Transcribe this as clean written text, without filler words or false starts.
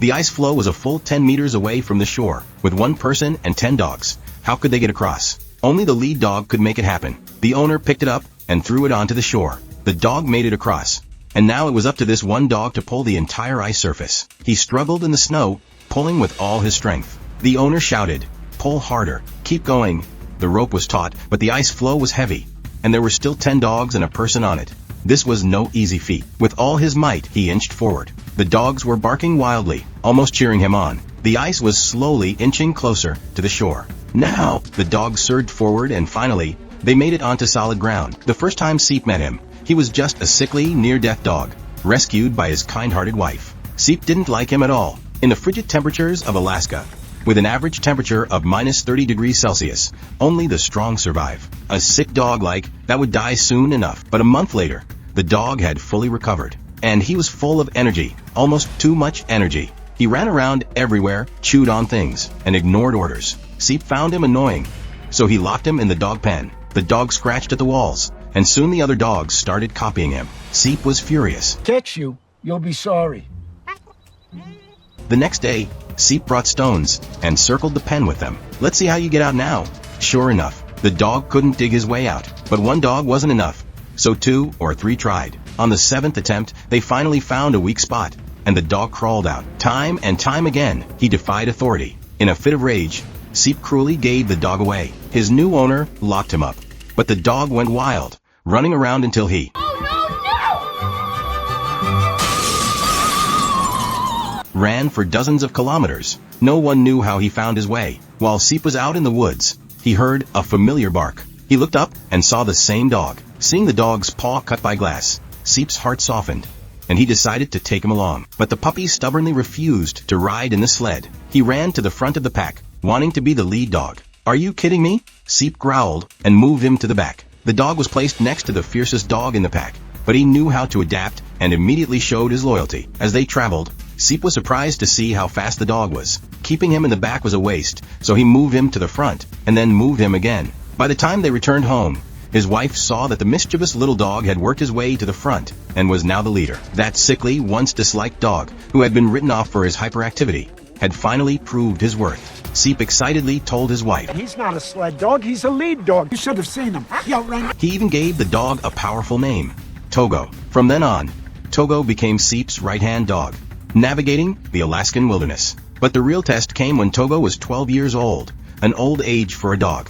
The ice floe was a full 10 meters away from the shore, with one person and 10 dogs. How could they get across? Only the lead dog could make it happen. The owner picked it up and threw it onto the shore. The dog made it across. And now it was up to this one dog to pull the entire ice surface. He struggled in the snow, pulling with all his strength. The owner shouted, "Pull harder, keep going." The rope was taut, but the ice floe was heavy, and there were still 10 dogs and a person on it. This was no easy feat. With all his might, he inched forward. The dogs were barking wildly, almost cheering him on. The ice was slowly inching closer to the shore. Now, the dogs surged forward and finally, they made it onto solid ground. The first time Seep met him, he was just a sickly, near-death dog, rescued by his kind-hearted wife. Seep didn't like him at all. In the frigid temperatures of Alaska, with an average temperature of minus 30 degrees Celsius, only the strong survive. A sick dog like that would die soon enough. But a month later, the dog had fully recovered. And he was full of energy, almost too much energy. He ran around everywhere, chewed on things, and ignored orders. Seep found him annoying, so he locked him in the dog pen. The dog scratched at the walls, and soon the other dogs started copying him. Seep was furious. Catch you, you'll be sorry. The next day, Seep brought stones and circled the pen with them. "Let's see how you get out now." Sure enough, the dog couldn't dig his way out. But one dog wasn't enough, so 2 or 3 tried. On the 7th attempt, they finally found a weak spot, and the dog crawled out. Time and time again, he defied authority. In a fit of rage, Seep cruelly gave the dog away. His new owner locked him up, but the dog went wild, running around until he ran for dozens of kilometers. No one knew how he found his way. While Seep was out in the woods, he heard a familiar bark. He looked up and saw the same dog. Seeing the dog's paw cut by glass, Seep's heart softened, and he decided to take him along. But the puppy stubbornly refused to ride in the sled. He ran to the front of the pack, wanting to be the lead dog. "Are you kidding me?" Seep growled and moved him to the back. The dog was placed next to the fiercest dog in the pack, but he knew how to adapt and immediately showed his loyalty. As they traveled, Seep was surprised to see how fast the dog was. Keeping him in the back was a waste, so he moved him to the front, and then moved him again. By the time they returned home, his wife saw that the mischievous little dog had worked his way to the front, and was now the leader. That sickly, once disliked dog, who had been written off for his hyperactivity, had finally proved his worth. Seep excitedly told his wife, "He's not a sled dog, he's a lead dog. You should have seen him. He outran." He even gave the dog a powerful name, Togo. From then on, Togo became Seep's right-hand dog, navigating the Alaskan wilderness. But the real test came when Togo was 12 years old, an old age for a dog.